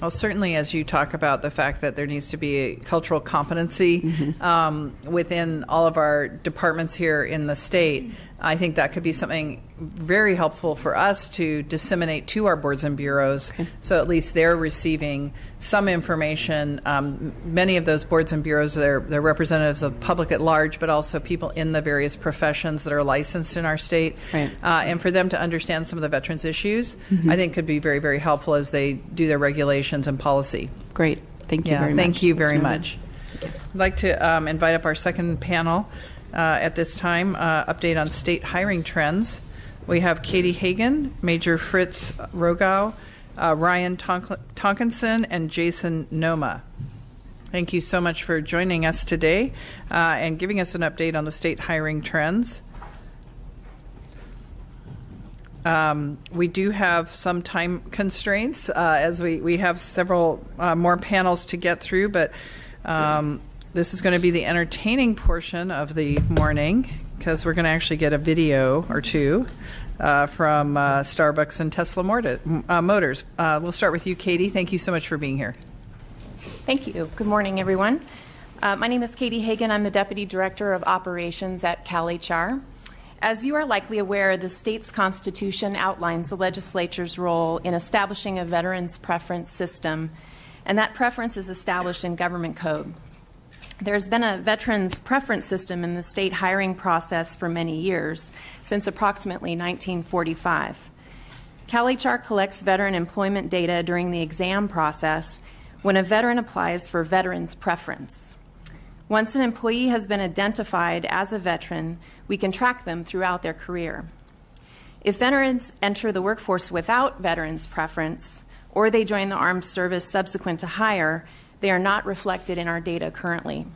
Well, certainly as you talk about the fact that there needs to be a cultural competency within all of our departments here in the state, I think that could be something very helpful for us to disseminate to our boards and bureaus, so at least they're receiving some information. Many of those boards and bureaus, they're representatives of the public at large, but also people in the various professions that are licensed in our state. Right. And for them to understand some of the veterans' issues, I think could be very, very helpful as they do their regulations and policy. Great. Thank you very much. Thank you very much. I'd like to invite up our second panel at this time, update on state hiring trends. We have Katie Hagan, Major Fritz Rogow, Ryan Tonkinson, and Jason Noma. Thank you so much for joining us today and giving us an update on the state hiring trends. We do have some time constraints as we have several more panels to get through, but this is going to be the entertaining portion of the morning because we're going to actually get a video or two from Starbucks and Tesla Motors. We'll start with you, Katie. Thank you so much for being here. Thank you. Good morning, everyone. My name is Katie Hagan. I'm the Deputy Director of Operations at CalHR. As you are likely aware, the state's constitution outlines the legislature's role in establishing a veterans preference system, and that preference is established in government code. There's been a veterans preference system in the state hiring process for many years, since approximately 1945. CalHR collects veteran employment data during the exam process when a veteran applies for veterans preference. Once an employee has been identified as a veteran, we can track them throughout their career. If veterans enter the workforce without veterans preference, or they join the armed service subsequent to hire, they are not reflected in our data currently.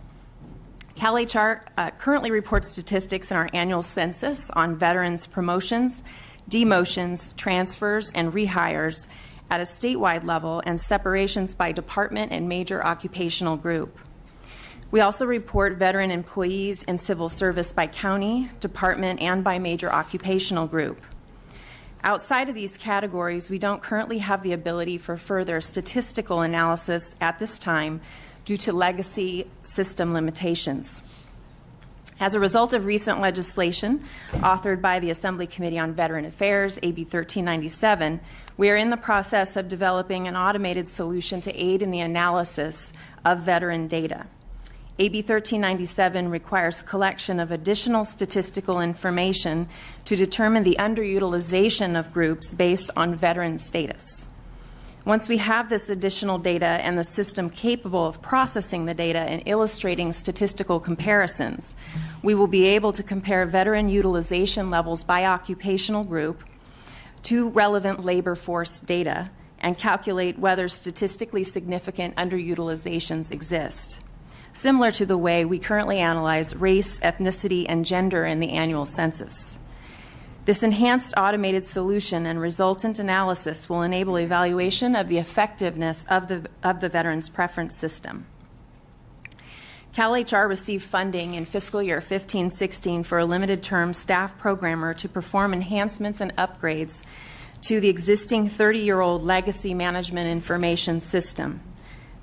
CalHR currently reports statistics in our annual census on veterans promotions, demotions, transfers, and rehires at a statewide level and separations by department and major occupational group. We also report veteran employees in civil service by county, department, and by major occupational group. Outside of these categories, we don't currently have the ability for further statistical analysis at this time due to legacy system limitations. As a result of recent legislation authored by the Assembly Committee on Veteran Affairs, AB 1397, we are in the process of developing an automated solution to aid in the analysis of veteran data. AB 1397 requires collection of additional statistical information to determine the underutilization of groups based on veteran status. Once we have this additional data and the system capable of processing the data and illustrating statistical comparisons, we will be able to compare veteran utilization levels by occupational group to relevant labor force data and calculate whether statistically significant underutilizations exist, similar to the way we currently analyze race, ethnicity, and gender in the annual census. This enhanced automated solution and resultant analysis will enable evaluation of the effectiveness of the Veterans Preference System. CalHR received funding in fiscal year 15-16 for a limited-term staff programmer to perform enhancements and upgrades to the existing 30-year-old legacy management information system.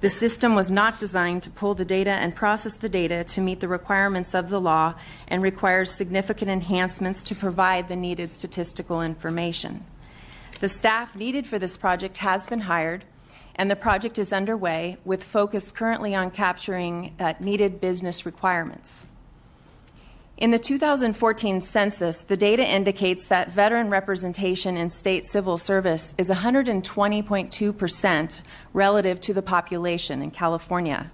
The system was not designed to pull the data and process the data to meet the requirements of the law and requires significant enhancements to provide the needed statistical information. The staff needed for this project has been hired, and the project is underway with focus currently on capturing needed business requirements. In the 2014 census, the data indicates that veteran representation in state civil service is 120.2% relative to the population in California,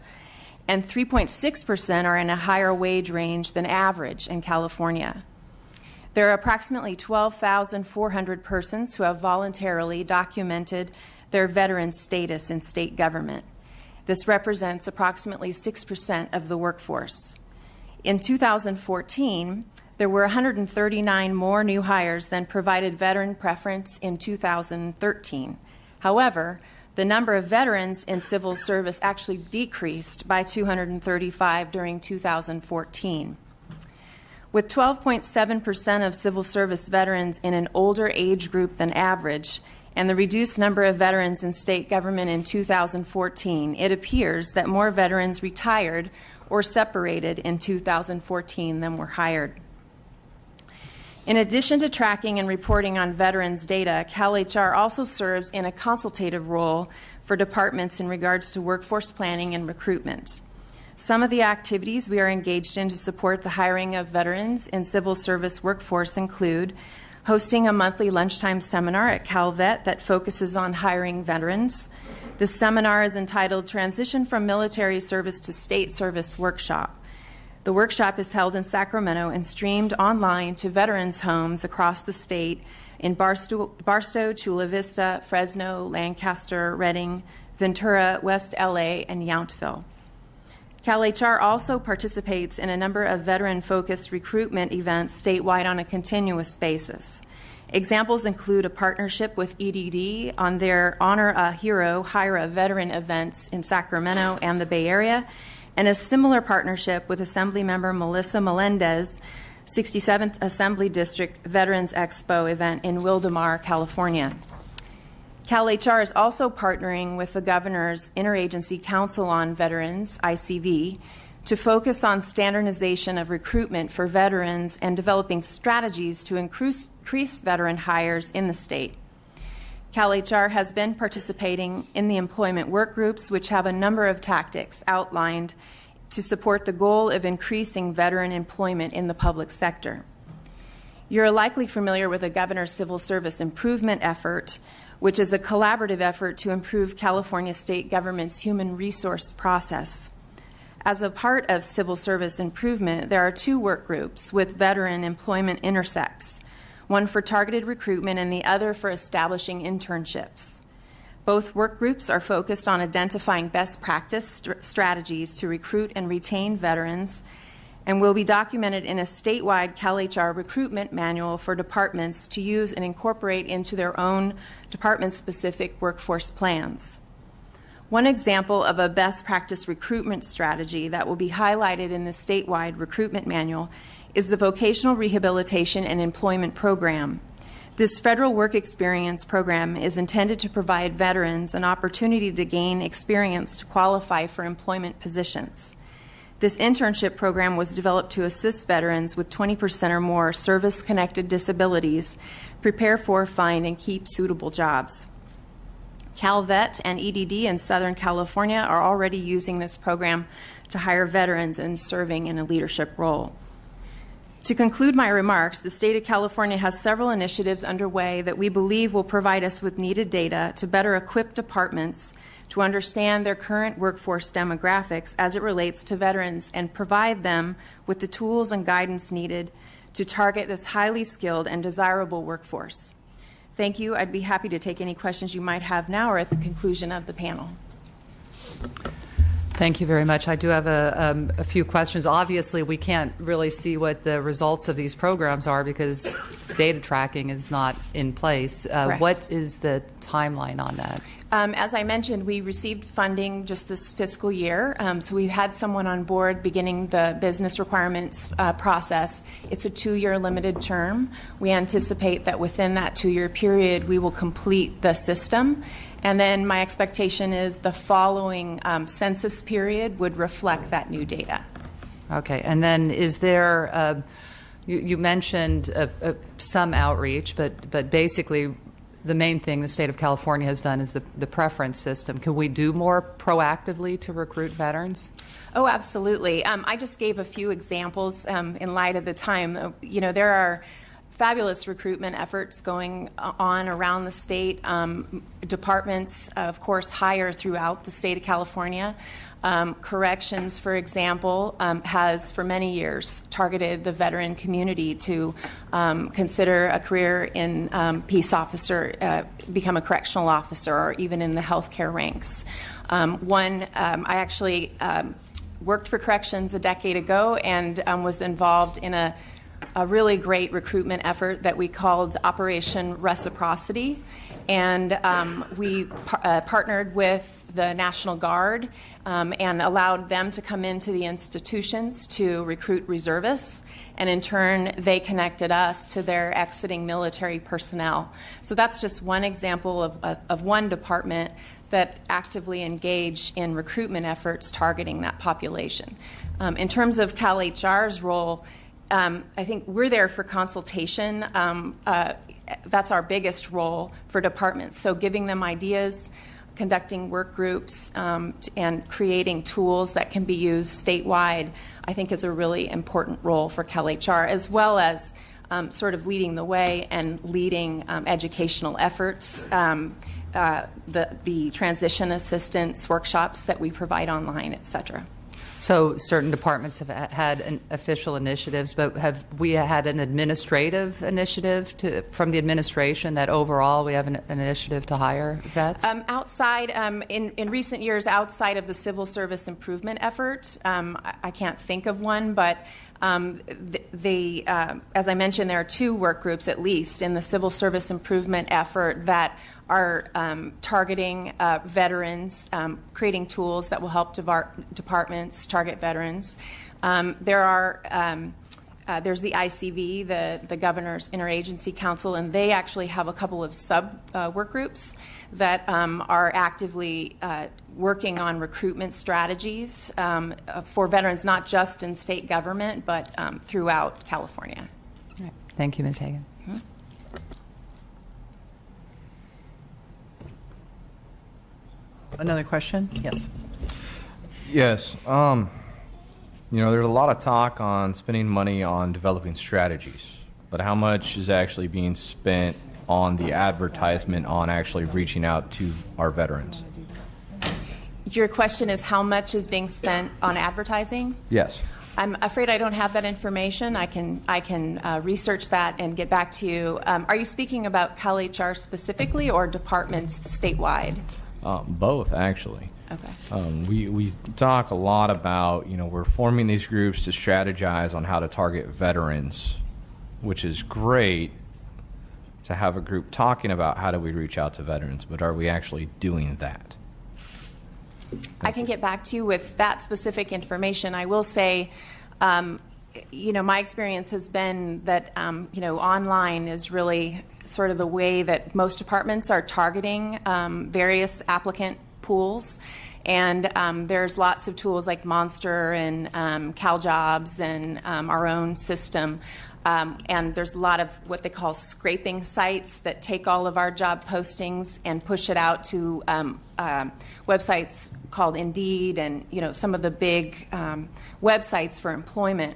and 3.6% are in a higher wage range than average in California. There are approximately 12,400 persons who have voluntarily documented their veteran status in state government. This represents approximately 6% of the workforce. In 2014, there were 139 more new hires than provided veteran preference in 2013. However, the number of veterans in civil service actually decreased by 235 during 2014. With 12.7% of civil service veterans in an older age group than average and the reduced number of veterans in state government in 2014, it appears that more veterans retired or separated in 2014 than were hired. In addition to tracking and reporting on veterans' data, CalHR also serves in a consultative role for departments in regards to workforce planning and recruitment. Some of the activities we are engaged in to support the hiring of veterans in civil service workforce include hosting a monthly lunchtime seminar at CalVet that focuses on hiring veterans. This seminar is entitled Transition from Military Service to State Service Workshop. The workshop is held in Sacramento and streamed online to veterans' homes across the state in Barstow, Chula Vista, Fresno, Lancaster, Redding, Ventura, West LA, and Yountville. CalHR also participates in a number of veteran-focused recruitment events statewide on a continuous basis. Examples include a partnership with EDD on their Honor a Hero, Hire a Veteran events in Sacramento and the Bay Area, and a similar partnership with Assemblymember Melissa Melendez, 67th Assembly District Veterans Expo event in Wildomar, California. CalHR is also partnering with the Governor's Interagency Council on Veterans, ICV, to focus on standardization of recruitment for veterans and developing strategies to increase veteran hires in the state. CalHR has been participating in the employment work groups, which have a number of tactics outlined to support the goal of increasing veteran employment in the public sector. You're likely familiar with the Governor's Civil Service Improvement Effort, which is a collaborative effort to improve California state government's human resource process. As a part of civil service improvement, there are two work groups with veteran employment intersects, one for targeted recruitment and the other for establishing internships. Both work groups are focused on identifying best practice strategies to recruit and retain veterans and will be documented in a statewide CalHR recruitment manual for departments to use and incorporate into their own department-specific workforce plans. One example of a best practice recruitment strategy that will be highlighted in the statewide recruitment manual is the Vocational Rehabilitation and Employment Program. This federal work experience program is intended to provide veterans an opportunity to gain experience to qualify for employment positions. This internship program was developed to assist veterans with 20% or more service-connected disabilities prepare for, find, and keep suitable jobs. CalVet and EDD in Southern California are already using this program to hire veterans and serving in a leadership role. To conclude my remarks, the state of California has several initiatives underway that we believe will provide us with needed data to better equip departments to understand their current workforce demographics as it relates to veterans and provide them with the tools and guidance needed to target this highly skilled and desirable workforce. Thank you. I'd be happy to take any questions you might have now or at the conclusion of the panel. Thank you very much. I do have a few questions. Obviously, we can't really see what the results of these programs are because data tracking is not in place. What is the timeline on that? As I mentioned, we received funding just this fiscal year, so we've had someone on board beginning the business requirements process. It's a 2-year limited term. We anticipate that within that 2-year period, we will complete the system. And then my expectation is the following census period would reflect that new data. Okay. And then is there, you mentioned some outreach, but basically the main thing the state of California has done is the preference system. Can we do more proactively to recruit veterans? Oh, absolutely. I just gave a few examples in light of the time. There are fabulous recruitment efforts going on around the state. Departments, of course, hire throughout the state of California. Corrections, for example, has for many years targeted the veteran community to consider a career in peace officer, become a correctional officer, or even in the healthcare ranks. I actually worked for corrections a decade ago and was involved in a really great recruitment effort that we called Operation Reciprocity. And we partnered with the National Guard and allowed them to come into the institutions to recruit reservists. And in turn, they connected us to their exiting military personnel. So that's just one example of one department that actively engage in recruitment efforts targeting that population. In terms of CalHR's role, I think we're there for consultation. That's our biggest role for departments. So giving them ideas, conducting work groups, and creating tools that can be used statewide, I think is a really important role for CalHR, as well as sort of leading the way and leading educational efforts, the transition assistance workshops that we provide online, et cetera. So certain departments have had official initiatives, but have we had an administrative initiative from the administration that overall we have an initiative to hire vets? Outside, in recent years, outside of the civil service improvement effort, I can't think of one, but as I mentioned, there are two work groups at least in the civil service improvement effort that are targeting veterans, creating tools that will help departments target veterans. There's the ICV, the Governor's Interagency Council, and they actually have a couple of work groups that are actively working on recruitment strategies for veterans, not just in state government, but throughout California. All right. Thank you, Ms. Hagan. Mm-hmm. Another question? Yes. Yes. There's a lot of talk on spending money on developing strategies, but how much is actually being spent on the advertisement on actually reaching out to our veterans? Your question is how much is being spent on advertising? Yes. I'm afraid I don't have that information. I can research that and get back to you. Are you speaking about CalHR specifically or departments statewide? Both, actually. Okay. We talk a lot about, we're forming these groups to strategize on how to target veterans, which is great to have a group talking about how do we reach out to veterans, but are we actually doing that? I can get back to you with that specific information. I will say, my experience has been that, online is really sort of the way that most departments are targeting various applicant pools. And there's lots of tools like Monster and CalJobs and our own system. And there's a lot of what they call scraping sites that take all of our job postings and push it out to websites called Indeed and some of the big websites for employment.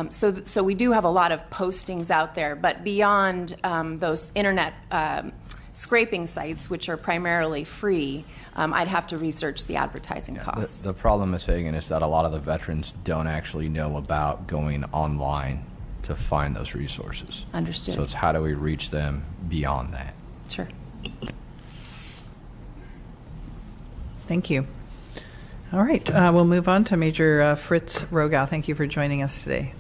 So we do have a lot of postings out there, but beyond those internet scraping sites, which are primarily free, I'd have to research the advertising costs. The problem, Ms. Hagan, is that a lot of the veterans don't actually know about going online to find those resources. Understood. So it's how do we reach them beyond that? Sure. Thank you. All right, we'll move on to Major Fritz Rogow. Thank you for joining us today.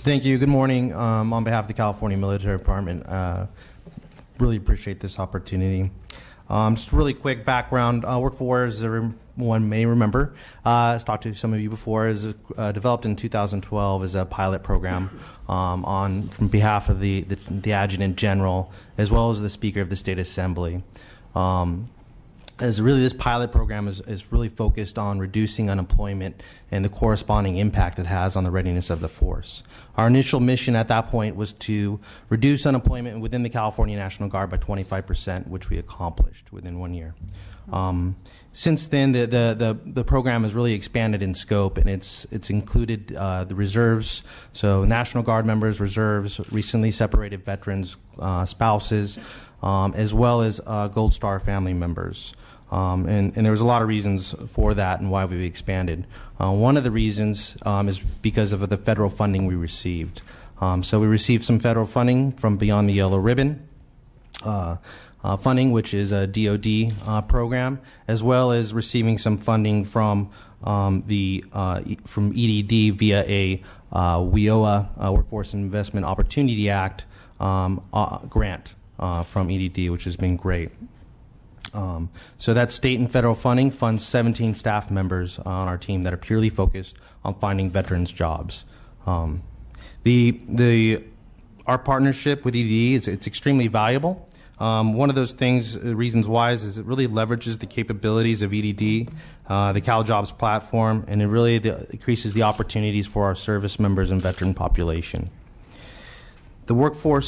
Thank you. Good morning. On behalf of the California Military Department, really appreciate this opportunity. Just a really quick background. Work4, as everyone may remember, I've talked to some of you before, is developed in 2012 as a pilot program from behalf of the Adjutant General, as well as the Speaker of the State Assembly. As really this pilot program is really focused on reducing unemployment and the corresponding impact it has on the readiness of the force. Our initial mission at that point was to reduce unemployment within the California National Guard by 25%, which we accomplished within 1 year. Since then, the program has really expanded in scope, and it's included the reserves, so National Guard members, reserves, recently separated veterans, spouses, as well as Gold Star family members. And there was a lot of reasons for that and why we've expanded. One of the reasons is because of the federal funding we received. So we received some federal funding from Beyond the Yellow Ribbon funding, which is a DoD program, as well as receiving some funding from from EDD via a WIOA, Workforce Investment Opportunity Act grant from EDD, which has been great. So that state and federal funding funds 17 staff members on our team that are purely focused on finding veterans jobs. Our partnership with EDD it's extremely valuable. One of those reasons why is it really leverages the capabilities of EDD, the CalJobs platform, and it really increases the opportunities for our service members and veteran population. The Work for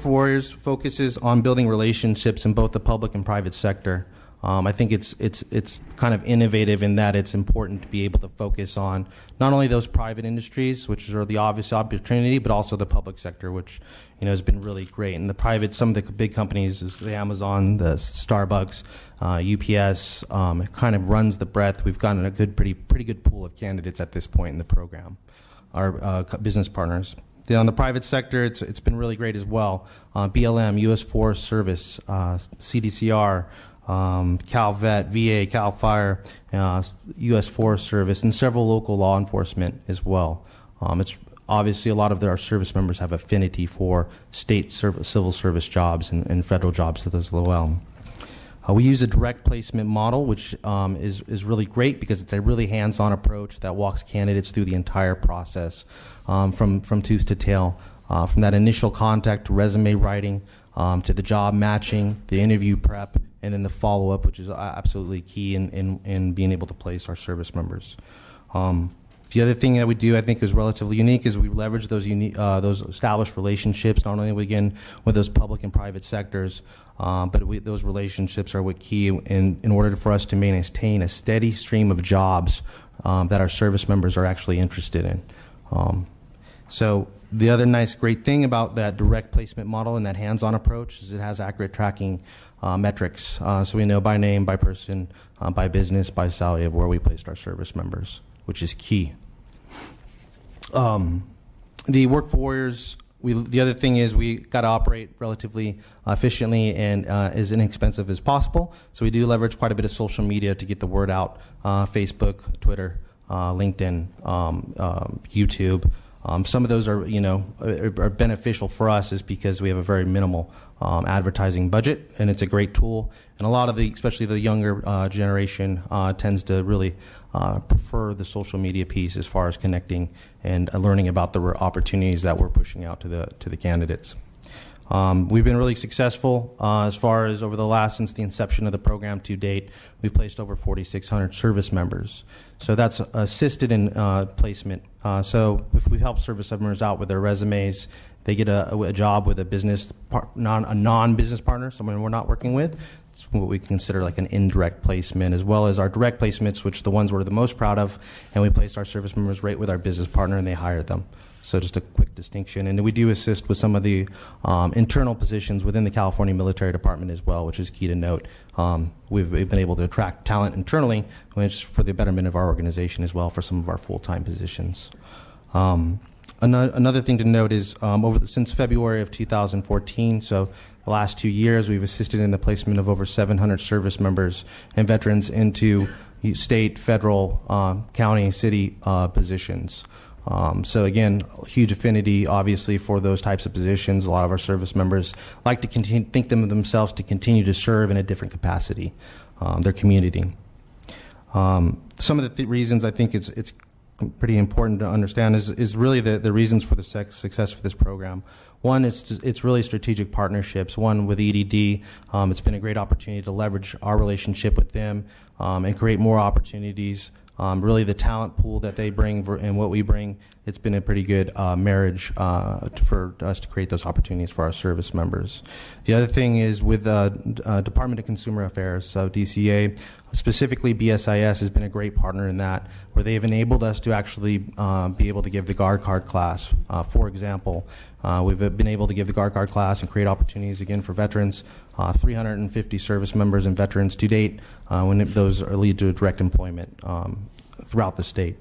Warriors focuses on building relationships in both the public and private sector. I think it's kind of innovative in that it's important to be able to focus on not only those private industries, which are the obvious opportunity, but also the public sector, which has been really great. And the private, some of the big companies, is the Amazon, the Starbucks, UPS, it kind of runs the breadth. We've gotten a pretty good pool of candidates at this point in the program, our business partners. On the private sector, it's been really great as well. BLM, U.S. Forest Service, CDCR, Cal Vet, VA, Cal Fire, U.S. Forest Service, and several local law enforcement as well. It's obviously a lot of our service members have affinity for state civil service jobs and federal jobs as well. We use a direct placement model, which is really great because it's a really hands-on approach that walks candidates through the entire process from tooth to tail, from that initial contact to resume writing to the job matching, the interview prep, and then the follow-up, which is absolutely key in being able to place our service members. The other thing that we do, I think, is relatively unique is we leverage those established relationships, not only again with those public and private sectors, but those relationships are what key in order for us to maintain a steady stream of jobs that our service members are actually interested in. So the other great thing about that direct placement model and that hands-on approach is it has accurate tracking metrics. So we know by name, by person, by business, by salary of where we placed our service members, which is key. The Work for Warriors, the other thing is we got to operate relatively efficiently and as inexpensive as possible. So we do leverage quite a bit of social media to get the word out, Facebook, Twitter, LinkedIn, YouTube. Some of those are beneficial for us is because we have a very minimal advertising budget, and it's a great tool. And a lot of especially the younger generation tends to really prefer the social media piece as far as connecting and learning about the opportunities that we're pushing out to the candidates. We've been really successful as far as since the inception of the program to date. We've placed over 4,600 service members. So that's assisted in placement. So if we help service members out with their resumes, they get a job with a non-business partner, someone we're not working with. It's what we consider like an indirect placement, as well as our direct placements, which the ones we're the most proud of, and we placed our service members right with our business partner, and they hired them. So just a quick distinction. And we do assist with some of the internal positions within the California Military Department as well, which is key to note. We've been able to attract talent internally, which for the betterment of our organization as well for some of our full-time positions. Another thing to note is since February of 2014, so the last 2 years, we've assisted in the placement of over 700 service members and veterans into state, federal, county, city positions. So again, huge affinity, obviously, for those types of positions. A lot of our service members like to think of themselves to continue to serve in a different capacity, their community. Some of the reasons I think it's pretty important to understand is really the reasons for the success for this program. One, it's really strategic partnerships. One, with EDD, it's been a great opportunity to leverage our relationship with them and create more opportunities. Really, the talent pool that they bring and what we bring, it's been a pretty good marriage for us to create those opportunities for our service members. The other thing is with Department of Consumer Affairs, so DCA, specifically BSIS has been a great partner in that, where they've enabled us to actually be able to give the Guard Card class. For example, we've been able to give the Guard Card class and create opportunities again for veterans, 350 service members and veterans to date, when those lead to direct employment throughout the state.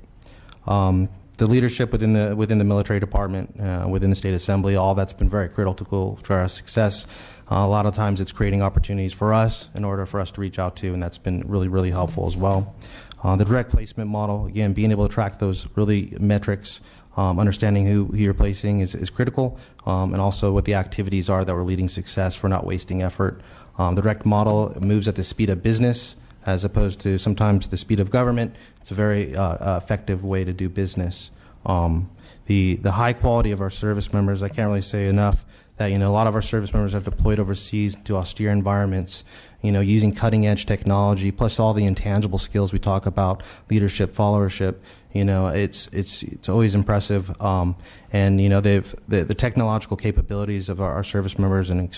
The leadership within the military department, within the state assembly, all that's been very critical to our success. A lot of times it's creating opportunities for us in order for us to reach out to, and that's been really, really helpful as well. The direct placement model, again, being able to track those really metrics Understanding who you're placing is critical, and also what the activities are that we're leading success for not wasting effort. The direct model moves at the speed of business as opposed to sometimes the speed of government. It's a very effective way to do business. The high quality of our service members, I can't really say enough that, a lot of our service members have deployed overseas to austere environments, using cutting edge technology, plus all the intangible skills we talk about, leadership, followership. It's always impressive. And, the technological capabilities of our service members, and,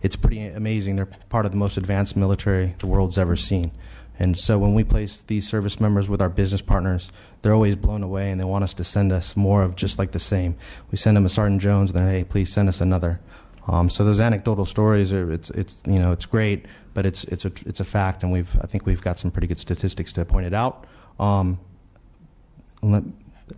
it's pretty amazing. They're part of the most advanced military the world's ever seen. And so when we place these service members with our business partners, they're always blown away, and they want us to send us more of just like the same. We send them a Sergeant Jones, and then, hey, please send us another. So those anecdotal stories it's great, but it's a fact, and I think we've got some pretty good statistics to point it out.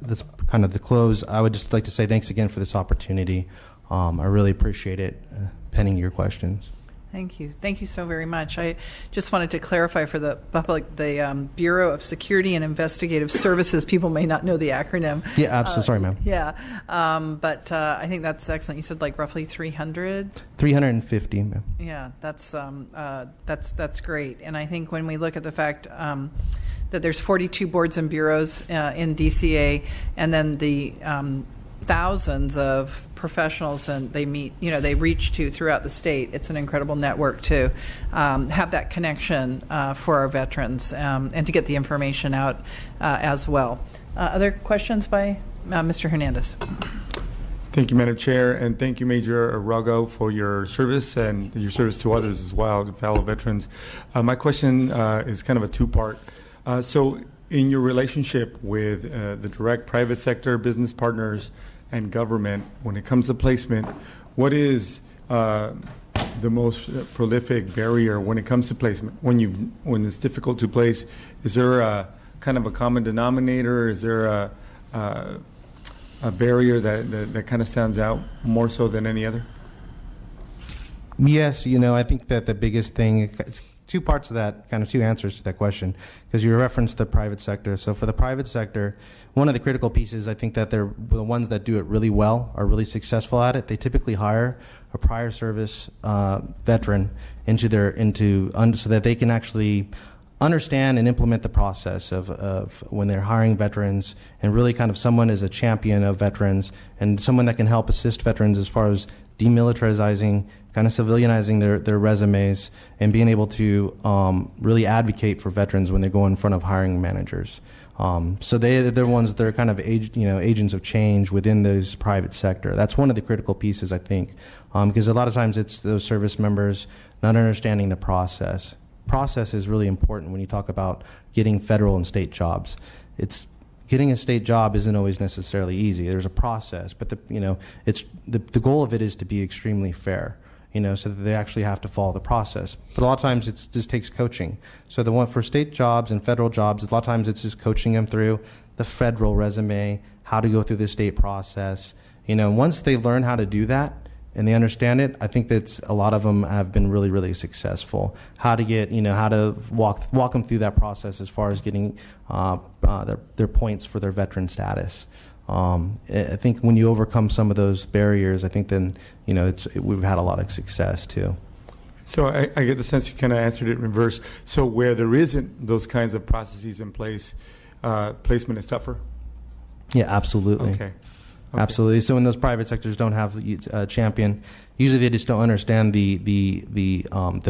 That's kind of the close. I would just like to say thanks again for this opportunity. I really appreciate it. Pending your questions. Thank you. Thank you so very much. I just wanted to clarify for the public, the Bureau of Security and Investigative Services. People may not know the acronym. Yeah, absolutely. Sorry, ma'am. Yeah. But I think that's excellent. You said like roughly 300? 350, ma'am. Yeah, that's great. And I think when we look at the fact that there's 42 boards and bureaus in DCA, and then the thousands of professionals and they reach to throughout the state. It's an incredible network to have that connection for our veterans and to get the information out as well. Other questions by Mr. Hernandez? Thank you, Madam Chair, and thank you, Major Arago, for your service and your service to others as well, fellow veterans. My question is kind of a two-part. So in your relationship with the direct private sector, business partners, and government, when it comes to placement, what is the most prolific barrier when it comes to placement? When it's difficult to place, is there a kind of a common denominator? Is there a barrier that kind of stands out more so than any other? Yes, I think that the biggest thing, it's two parts of that, kind of two answers to that question, because you referenced the private sector. So for the private sector, one of the critical pieces, I think that they're the ones that do it really well, are really successful at it. They typically hire a prior service veteran so that they can actually understand and implement the process of when they're hiring veterans, and really kind of someone as a champion of veterans and someone that can help assist veterans as far as demilitarizing, kind of civilianizing their resumes, and being able to really advocate for veterans when they go in front of hiring managers. So they're ones that are kind of agents of change within those private sector. That's one of the critical pieces, I think, because a lot of times it's those service members not understanding the process. Process is really important when you talk about getting federal and state jobs. Getting a state job isn't always necessarily easy. There's a process, but the goal of it is to be extremely fair, so that they actually have to follow the process. But a lot of times it just takes coaching. So the one for state jobs and federal jobs, a lot of times it's just coaching them through the federal resume, how to go through the state process. Once they learn how to do that and they understand it, I think that a lot of them have been really, really successful. How to walk them through that process as far as getting their points for their veteran status. I think when you overcome some of those barriers, I think then we've had a lot of success too. So I get the sense you kind of answered it in reverse. So where there isn't those kinds of processes in place, placement is tougher? Yeah, absolutely. Okay. Absolutely. So when those private sectors don't have a champion, usually they just don't understand the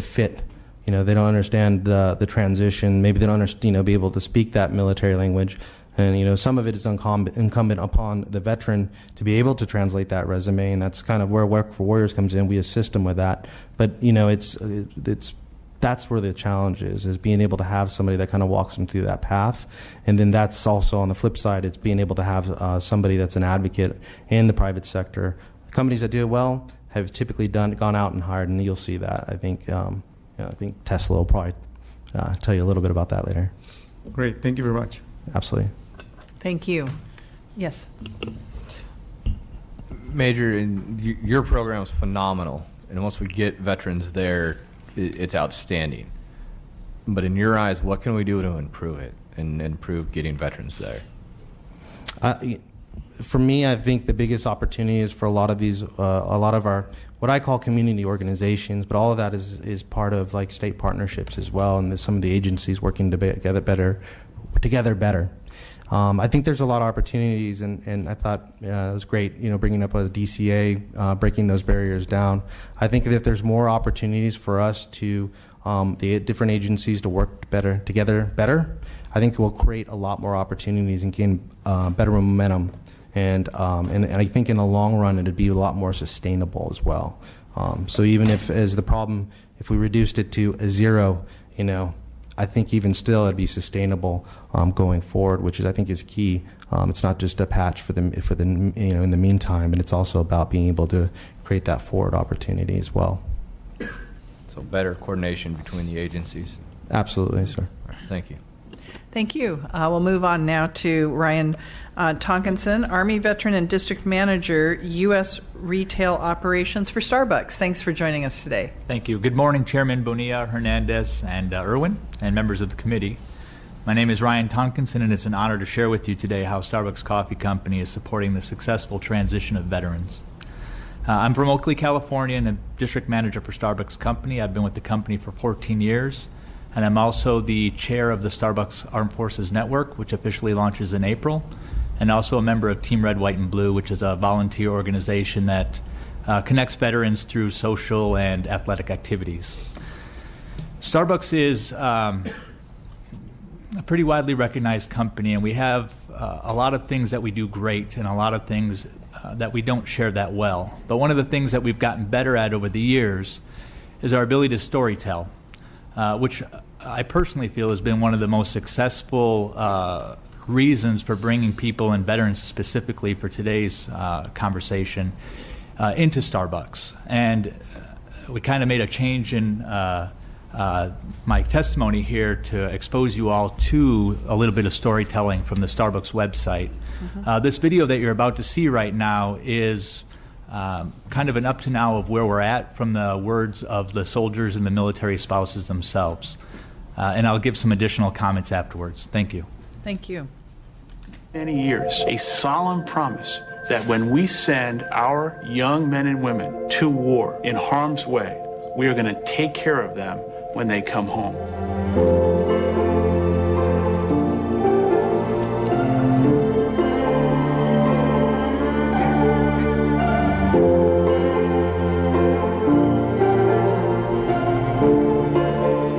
fit. They don't understand the transition. Maybe they don't be able to speak that military language. And some of it is incumbent upon the veteran to be able to translate that resume, and that's kind of where Work for Warriors comes in. We assist them with that, but that's where the challenge is being able to have somebody that kind of walks them through that path. And then that's also on the flip side, it's being able to have somebody that's an advocate in the private sector. Companies that do it well have typically gone out and hired, and you'll see that. I think Tesla will probably tell you a little bit about that later. Great. Thank you very much. Absolutely. Thank you. Yes. Major, your program is phenomenal, and once we get veterans there, it's outstanding. But in your eyes, what can we do to improve it and improve getting veterans there? For me, I think the biggest opportunity is for a lot of these, a lot of our, what I call community organizations, but all of that is part of like state partnerships as well, and some of the agencies working together better. I think there's a lot of opportunities, and I thought it was great, bringing up a DCA, breaking those barriers down. I think that if there's more opportunities for us to, the different agencies to work together better, I think it will create a lot more opportunities and gain better momentum. And I think in the long run, it'd be a lot more sustainable as well. So even if we reduced it to a 0, I think even still it'd be sustainable going forward, which I think is key. It's not just a patch for the in the meantime, and it's also about being able to create that forward opportunity as well. So better coordination between the agencies. Absolutely, sir. All right, thank you. Thank you. We'll move on now to Ryan Tonkinson, Army Veteran and District Manager, U.S. Retail Operations for Starbucks. Thanks for joining us today. Thank you. Good morning, Chairman Bonilla, Hernandez, and Irwin, and members of the committee. My name is Ryan Tonkinson, and it's an honor to share with you today how Starbucks Coffee Company is supporting the successful transition of veterans. I'm from Oakley, California, and a District Manager for Starbucks Company. I've been with the company for 14 years. And I'm also the chair of the Starbucks Armed Forces Network, which officially launches in April, and also a member of Team Red, White, and Blue, which is a volunteer organization that connects veterans through social and athletic activities. Starbucks is a pretty widely recognized company, and we have a lot of things that we do great and a lot of things that we don't share that well. But one of the things that we've gotten better at over the years is our ability to storytell. Which I personally feel has been one of the most successful reasons for bringing people and veterans specifically for today's conversation into Starbucks. And we kind of made a change in my testimony here to expose you all to a little bit of storytelling from the Starbucks website. Mm-hmm. This video that you're about to see right now is kind of an up to now of where we're at from the words of the soldiers and the military spouses themselves. And I'll give some additional comments afterwards. Thank you. Thank you. Many years, a solemn promise that when we send our young men and women to war in harm's way, we are going to take care of them when they come home.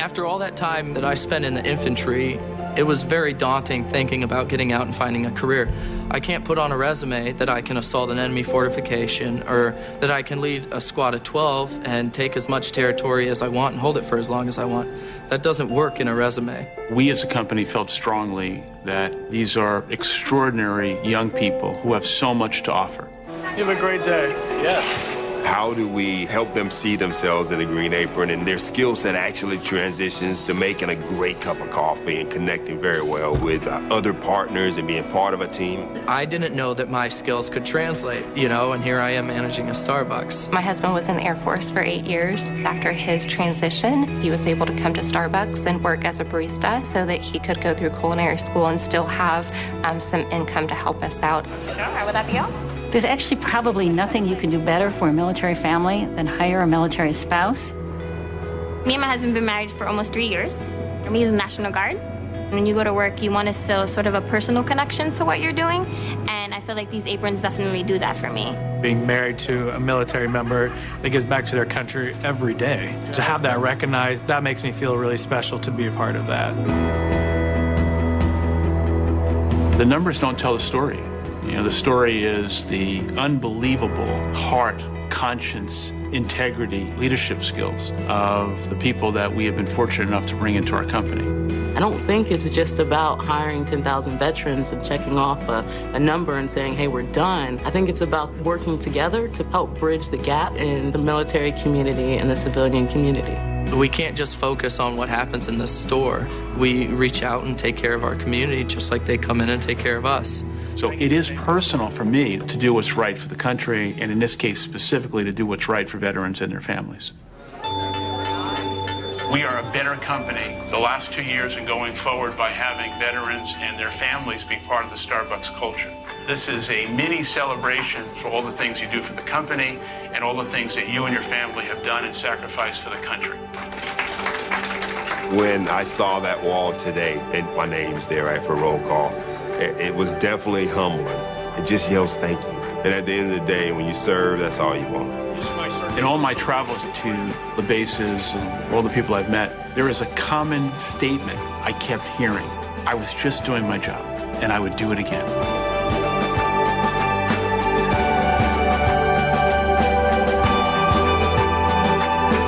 After all that time that I spent in the infantry, it was very daunting thinking about getting out and finding a career. I can't put on a resume that I can assault an enemy fortification or that I can lead a squad of 12 and take as much territory as I want and hold it for as long as I want. That doesn't work in a resume. We as a company felt strongly that these are extraordinary young people who have so much to offer. You have a great day. Yeah. How do we help them see themselves in a green apron and their skill set actually transitions to making a great cup of coffee and connecting very well with other partners and being part of a team? I didn't know that my skills could translate, and here I am managing a Starbucks. My husband was in the Air Force for 8 years. After his transition, he was able to come to Starbucks and work as a barista so that he could go through culinary school and still have some income to help us out. Sure, would that be all? There's actually probably nothing you can do better for a military family than hire a military spouse. Me and my husband have been married for almost 3 years. He's in the National Guard. When you go to work, you want to feel sort of a personal connection to what you're doing, and I feel like these aprons definitely do that for me. Being married to a military member that gives back to their country every day, to have that recognized, that makes me feel really special to be a part of that. The numbers don't tell the story. The story is the unbelievable heart, conscience, integrity, leadership skills of the people that we have been fortunate enough to bring into our company. I don't think it's just about hiring 10,000 veterans and checking off a number and saying, hey, we're done. I think it's about working together to help bridge the gap in the military community and the civilian community. We can't just focus on what happens in the store. We reach out and take care of our community just like they come in and take care of us. So it is personal for me to do what's right for the country, and in this case specifically to do what's right for veterans and their families. We are a better company the last 2 years and going forward by having veterans and their families be part of the Starbucks culture. This is a mini celebration for all the things you do for the company and all the things that you and your family have done and sacrificed for the country. When I saw that wall today, and my name's there, right, for roll call, it was definitely humbling. It just yells thank you. And at the end of the day, when you serve, that's all you want. In all my travels to the bases and all the people I've met, there is a common statement I kept hearing. I was just doing my job, and I would do it again.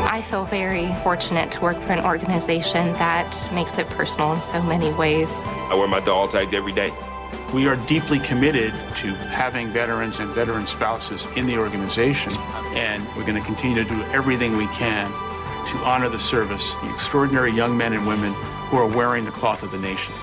I feel very fortunate to work for an organization that makes it personal in so many ways. I wear my dog tagged every day. We are deeply committed to having veterans and veteran spouses in the organization, and we're going to continue to do everything we can to honor the service, the extraordinary young men and women who are wearing the cloth of the nation.